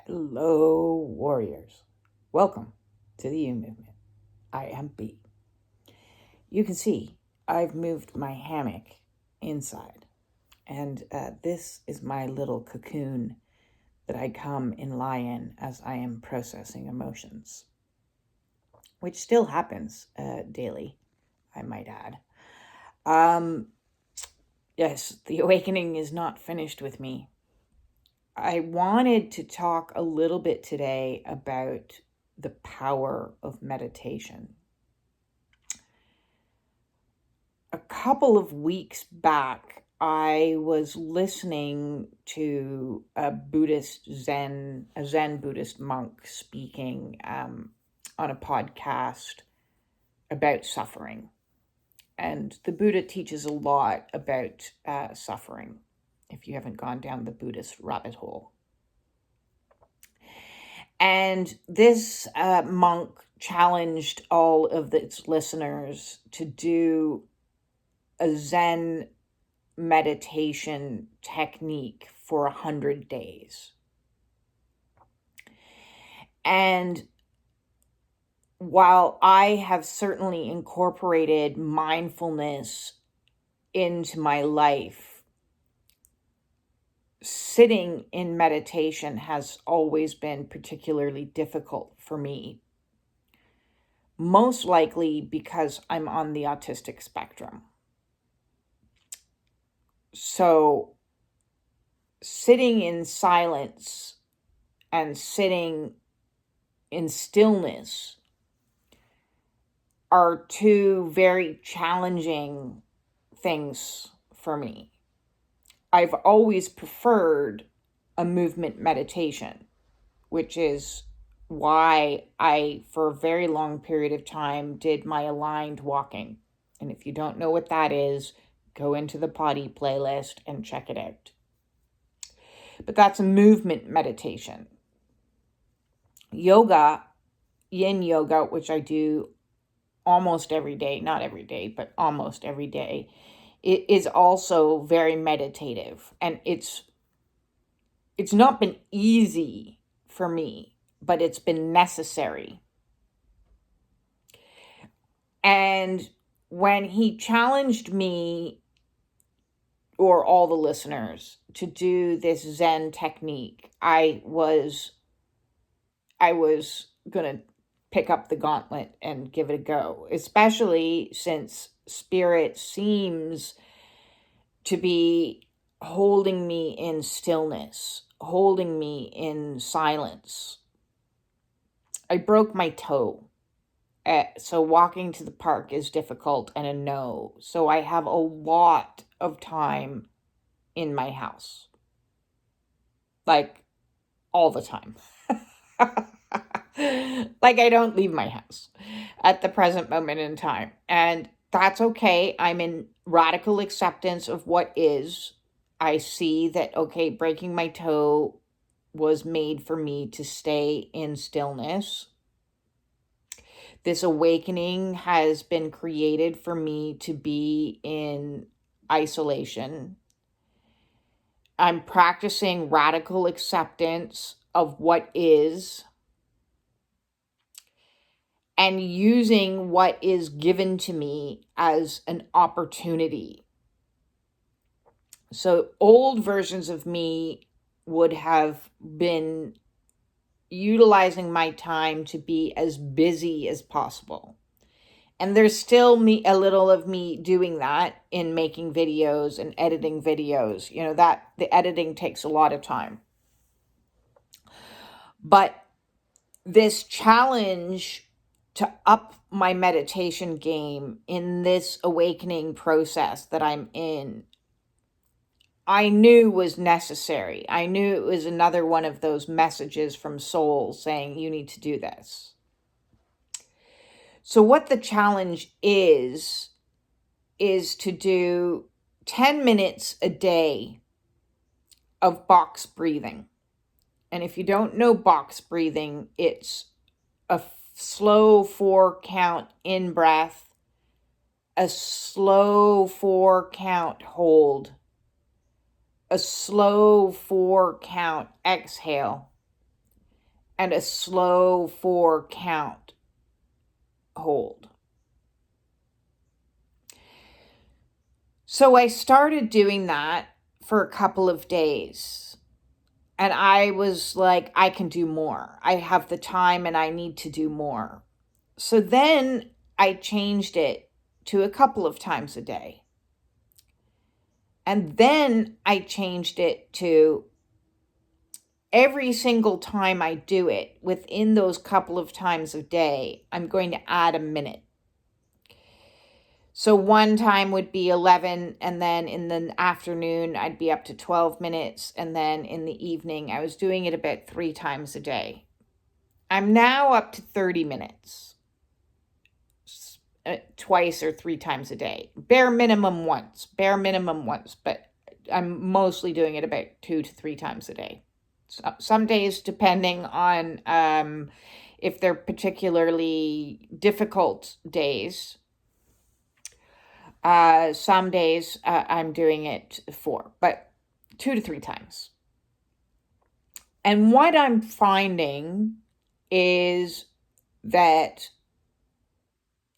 Hello, warriors. Welcome to the U Movement. I am B. You can see I've moved my hammock inside, and this is my little cocoon that I come and lie in as I am processing emotions, which still happens daily, I might add. Yes, the awakening is not finished with me. I wanted to talk a little bit today about the power of meditation. A couple of weeks back, I was listening to a Zen Buddhist monk speaking on a podcast about suffering. And the Buddha teaches a lot about suffering, if you haven't gone down the Buddhist rabbit hole. And this monk challenged all of its listeners to do a Zen meditation technique for 100 days. And while I have certainly incorporated mindfulness into my life, sitting in meditation has always been particularly difficult for me. Most likely because I'm on the autistic spectrum. So sitting in silence and sitting in stillness are two very challenging things for me. I've always preferred a movement meditation, which is why I, for a very long period of time, did my aligned walking. And if you don't know what that is, go into the potty playlist and check it out. But that's a movement meditation. Yoga, yin yoga, which I do almost every day, not every day, but almost every day, it is also very meditative. And it's not been easy for me, but it's been necessary. And when he challenged me, or all the listeners, to do this Zen technique, I was going to pick up the gauntlet and give it a go, especially since Spirit seems to be holding me in stillness, holding me in silence. I broke my toe. So walking to the park is difficult and a no. So I have a lot of time in my house. Like all the time. Like I don't leave my house at the present moment in time. And that's okay. I'm in radical acceptance of what is. I see that, okay, breaking my toe was made for me to stay in stillness. This awakening has been created for me to be in isolation. I'm practicing radical acceptance of what is and using what is given to me as an opportunity. So old versions of me would have been utilizing my time to be as busy as possible. And there's still a little of me doing that in making videos and editing videos. You know, that the editing takes a lot of time. But this challenge to up my meditation game in this awakening process that I'm in, I knew was necessary. I knew it was another one of those messages from soul saying, you need to do this. So what the challenge is to do 10 minutes a day of box breathing. And if you don't know box breathing, it's a slow 4 count in breath, a slow 4 count hold, a slow 4 count exhale, and a slow 4 count hold. So I started doing that for a couple of days. And I was like, I can do more. I have the time and I need to do more. So then I changed it to a couple of times a day. And then I changed it to every single time I do it, within those couple of times a day, I'm going to add a minute. So one time would be 11, and then in the afternoon, I'd be up to 12 minutes. And then in the evening, I was doing it about 3 times a day. I'm now up to 30 minutes, twice or 3 times a day. Bare minimum once, but I'm mostly doing it about 2 to 3 times a day. So, some days, depending on if they're particularly difficult days, some days I'm doing it 4, but 2 to 3 times. And what I'm finding is that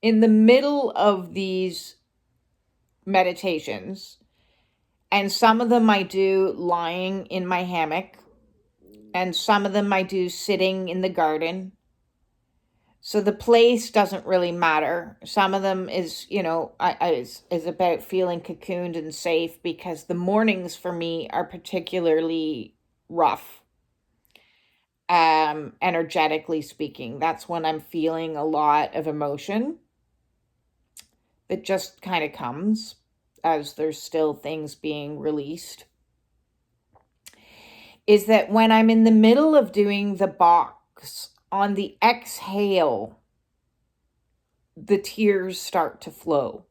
in the middle of these meditations, and some of them I do lying in my hammock, and some of them I do sitting in the garden. So the place doesn't really matter. Some of them is, is about feeling cocooned and safe, because the mornings for me are particularly rough, energetically speaking. That's when I'm feeling a lot of emotion that just kind of comes as there's still things being released. Is that when I'm in the middle of doing the box, on the exhale, the tears start to flow.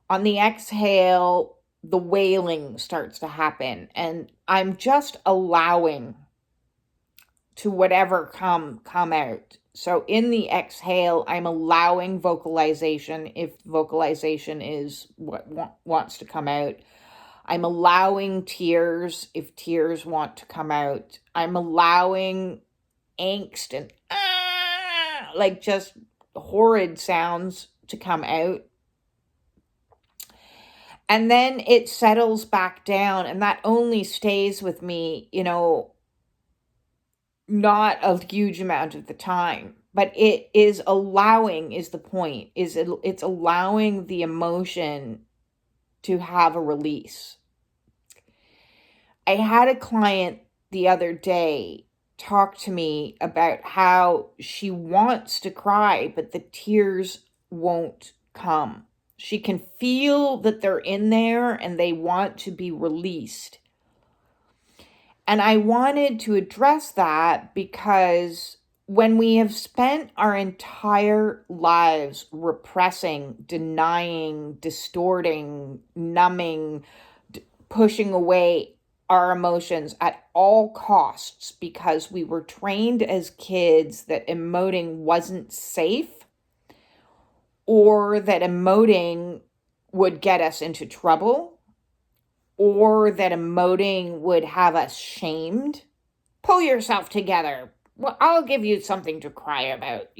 On the exhale, the wailing starts to happen, and I'm just allowing to whatever come out. So in the exhale, I'm allowing vocalization, if vocalization is what wants to come out. I'm allowing tears if tears want to come out. I'm allowing angst and like just horrid sounds to come out. And then it settles back down, and that only stays with me, not a huge amount of the time, but it is allowing, is the point, it's allowing the emotion to have a release. I had a client the other day talk to me about how she wants to cry, but the tears won't come. She can feel that they're in there and they want to be released. And I wanted to address that because when we have spent our entire lives repressing, denying, distorting, numbing, pushing away our emotions at all costs, because we were trained as kids that emoting wasn't safe, or that emoting would get us into trouble, or that emoting would have us shamed. Pull yourself together. Well, I'll give you something to cry about,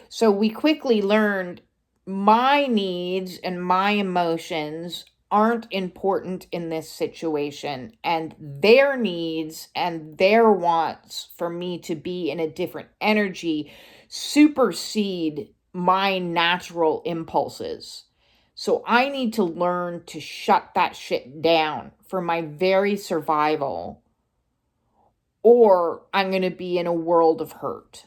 So we quickly learned my needs and my emotions aren't important in this situation, and their needs and their wants for me to be in a different energy supersede my natural impulses. So I need to learn to shut that shit down for my very survival, or I'm going to be in a world of hurt.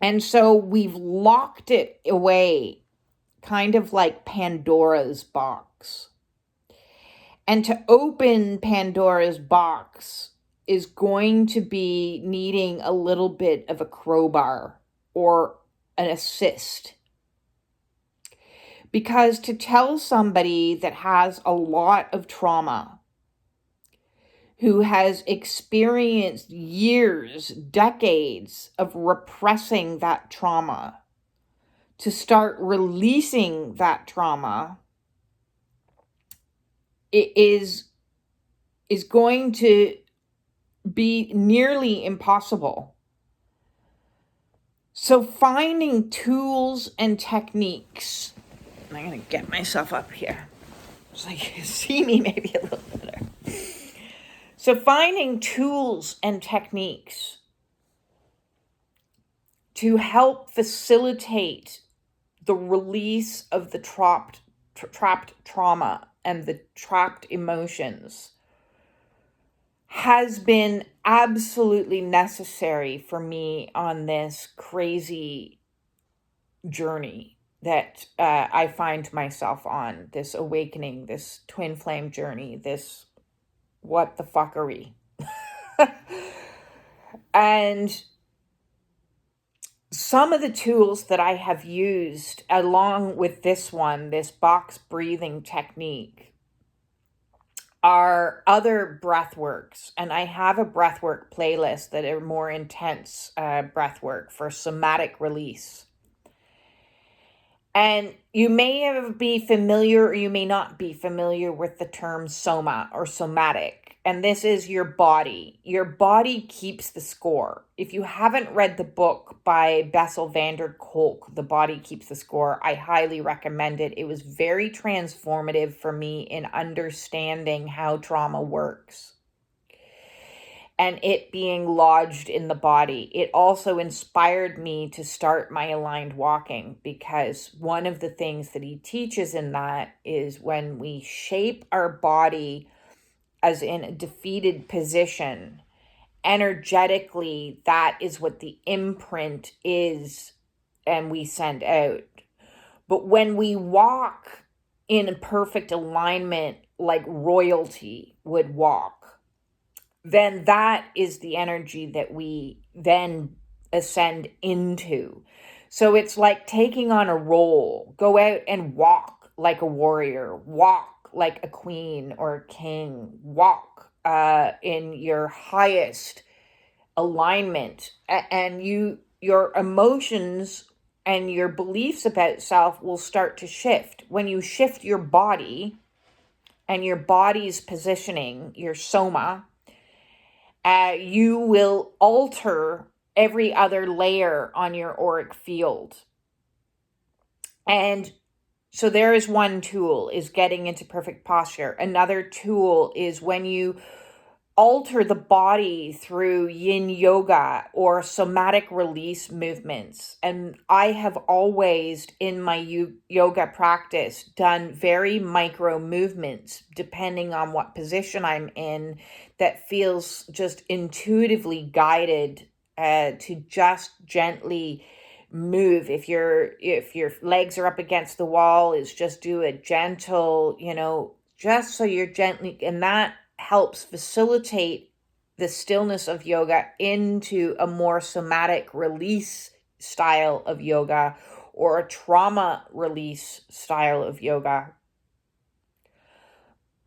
And so we've locked it away, kind of like Pandora's box. And to open Pandora's box is going to be needing a little bit of a crowbar or an assist. Because to tell somebody that has a lot of trauma, who has experienced years, decades of repressing that trauma, to start releasing that trauma, it is going to be nearly impossible. So finding tools and techniques, I'm going to get myself up here so you can see me maybe a little better. So finding tools and techniques to help facilitate the release of the trapped trauma and the trapped emotions has been absolutely necessary for me on this crazy journey that I find myself on, this awakening, this twin flame journey, this what the fuckery. And some of the tools that I have used along with this one, this box breathing technique, are other breath works. And I have a breath work playlist that are more intense breath work for somatic release. And you may be familiar or you may not be familiar with the term soma or somatic. And this is your body. Your body keeps the score. If you haven't read the book by Bessel van der Kolk, The Body Keeps the Score, I highly recommend it. It was very transformative for me in understanding how trauma works and it being lodged in the body. It also inspired me to start my aligned walking, because one of the things that he teaches in that is when we shape our body as in a defeated position, energetically, that is what the imprint is and we send out. But when we walk in perfect alignment like royalty would walk, then that is the energy that we then ascend into. So it's like taking on a role. Go out and walk like a warrior, walk like a queen or a king, walk in your highest alignment, and your emotions and your beliefs about self will start to shift. When you shift your body and your body's positioning, your soma, you will alter every other layer on your auric field. And so there is one tool, is getting into perfect posture. Another tool is when you alter the body through yin yoga or somatic release movements. And I have always in my yoga practice done very micro movements depending on what position I'm in, that feels just intuitively guided to just gently move. If your legs are up against the wall, is just do a gentle, just so you're gently, and that helps facilitate the stillness of yoga into a more somatic release style of yoga or a trauma release style of yoga.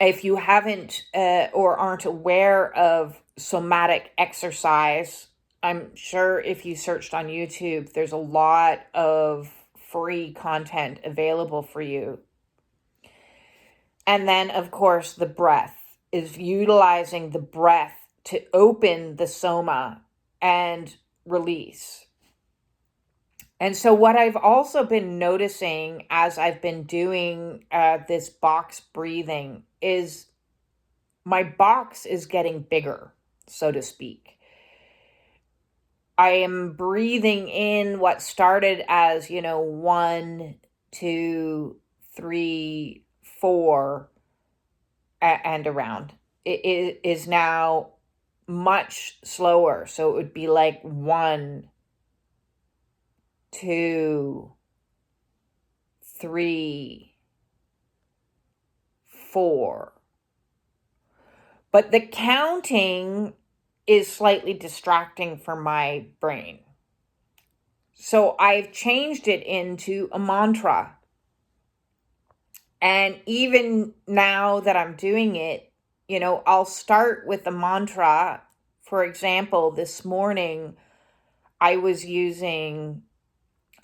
If you haven't or aren't aware of somatic exercise, I'm sure if you searched on YouTube, there's a lot of free content available for you. And then, of course, the breath is utilizing the breath to open the soma and release. And so what I've also been noticing as I've been doing this box breathing is my box is getting bigger, so to speak. I am breathing in what started as, 1, 2, 3, 4, and around. It is now much slower. So it would be like 1, 2, 3, 4. But the counting is slightly distracting for my brain. So I've changed it into a mantra. And even now that I'm doing it, I'll start with the mantra. For example, this morning I was using,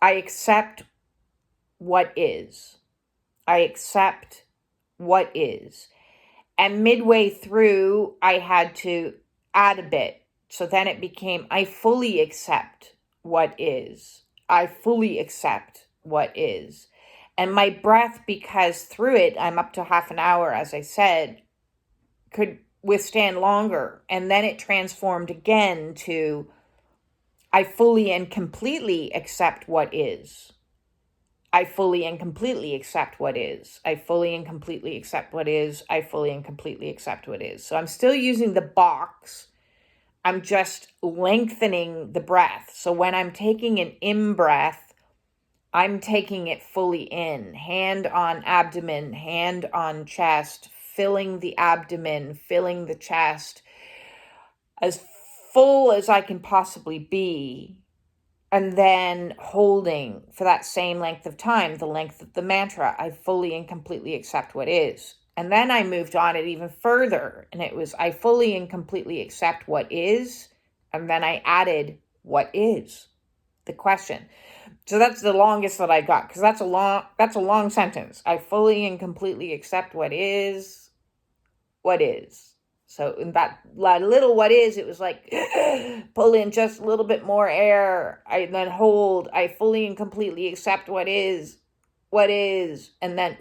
I accept what is. I accept what is. And midway through, I had to add a bit. So then it became, I fully accept what is. I fully accept what is. And my breath, because through it, I'm up to half an hour, as I said, could withstand longer. And then it transformed again to, I fully and completely accept what is. I fully and completely accept what is. I fully and completely accept what is. I fully and completely accept what is. So I'm still using the box. I'm just lengthening the breath. So when I'm taking an in-breath, I'm taking it fully in. Hand on abdomen, hand on chest, filling the abdomen, filling the chest, as full as I can possibly be. And then holding for that same length of time, the length of the mantra, I fully and completely accept what is. And then I moved on it even further. And it was, I fully and completely accept what is. And then I added, what is the question? So that's the longest that I got, because that's a long sentence. I fully and completely accept what is. What is. So in that little what is, it was like pull in just a little bit more air. I then hold. I fully and completely accept what is, and then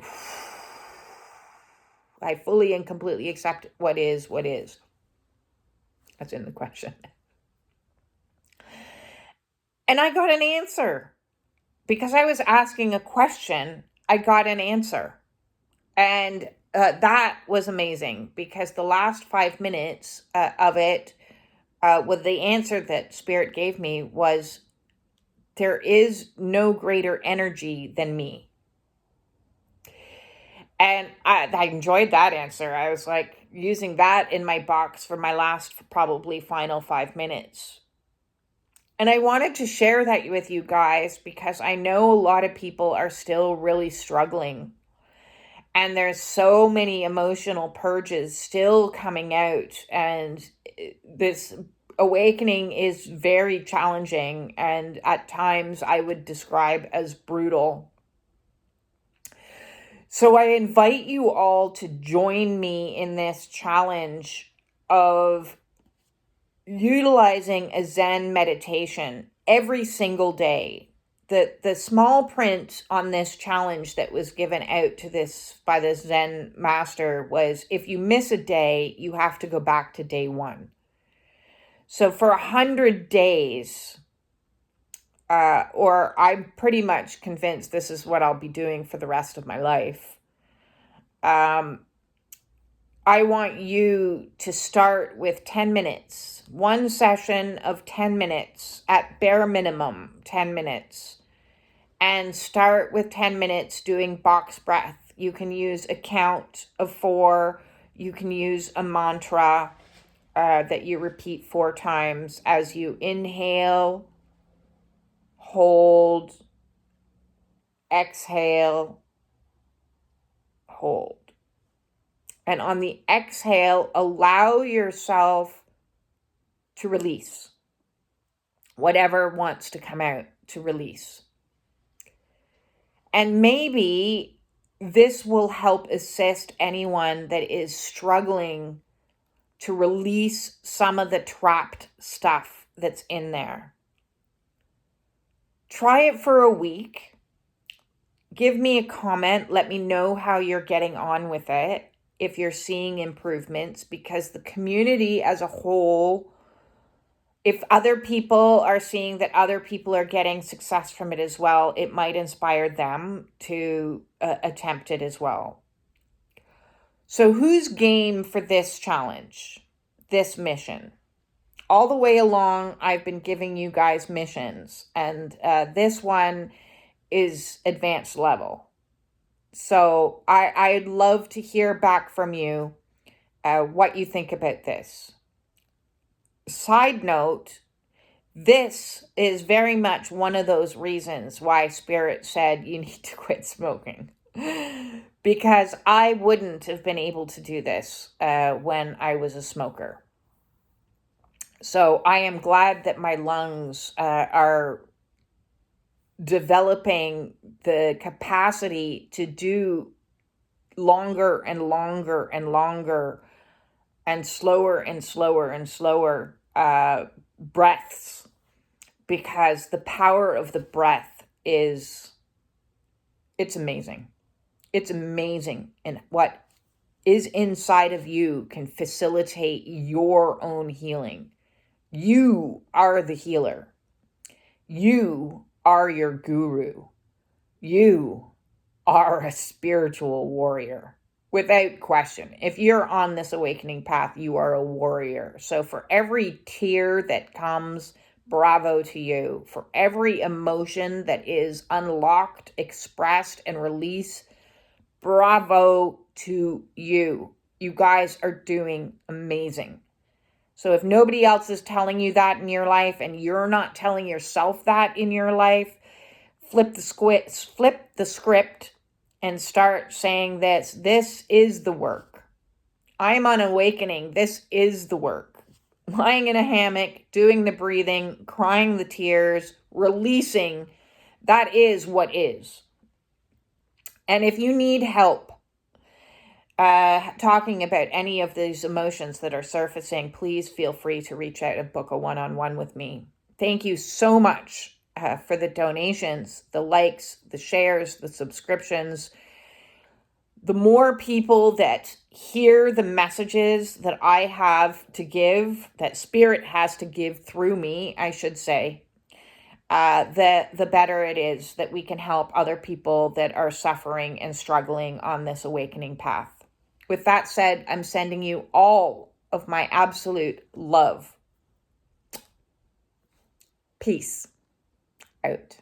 I fully and completely accept what is, what is. That's in the question. And I got an answer. Because I was asking a question, I got an answer. And that was amazing, because the last 5 minutes of it, with the answer that Spirit gave me was, there is no greater energy than me. And I enjoyed that answer. I was like using that in my box for my last, probably final 5 minutes. And I wanted to share that with you guys, because I know a lot of people are still really struggling. And there's so many emotional purges still coming out. And this awakening is very challenging, and at times I would describe as brutal. So I invite you all to join me in this challenge of utilizing a Zen meditation every single day. The small print on this challenge that was given out to this by this Zen master was, if you miss a day, you have to go back to day one. So for 100 days, or I'm pretty much convinced this is what I'll be doing for the rest of my life. I want you to start with 10 minutes, one session of 10 minutes, at bare minimum 10 minutes, and start with 10 minutes doing box breath. You can use a count of 4. You can use a mantra that you repeat 4 times as you inhale, hold, exhale, hold. And on the exhale, allow yourself to release whatever wants to come out, to release. And maybe this will help assist anyone that is struggling to release some of the trapped stuff that's in there. Try it for a week. Give me a comment. Let me know how you're getting on with it, if you're seeing improvements, because the community as a whole, if other people are seeing that other people are getting success from it as well, it might inspire them to attempt it as well. So who's game for this challenge, this mission? All the way along, I've been giving you guys missions, and this one is advanced level. So I'd love to hear back from you what you think about this. Side note, this is very much one of those reasons why Spirit said you need to quit smoking. Because I wouldn't have been able to do this when I was a smoker. So I am glad that my lungs are developing the capacity to do longer and longer and longer and slower and slower and slower breaths, because the power of the breath it's amazing. It's amazing. And what is inside of you can facilitate your own healing. You are the healer. You are your guru. You are a spiritual warrior. Without question. If you're on this awakening path, you are a warrior. So for every tear that comes, bravo to you. For every emotion that is unlocked, expressed, and released, bravo to you. You guys are doing amazing. So if nobody else is telling you that in your life, and you're not telling yourself that in your life, flip the script and start saying this. This is the work. I'm on awakening. This is the work. Lying in a hammock, doing the breathing, crying the tears, releasing, that is what is. And if you need help talking about any of these emotions that are surfacing, please feel free to reach out and book a one-on-one with me. Thank you so much for the donations, the likes, the shares, the subscriptions. The more people that hear the messages that I have to give, that Spirit has to give through me, I should say, the better it is that we can help other people that are suffering and struggling on this awakening path. With that said, I'm sending you all of my absolute love. Peace out.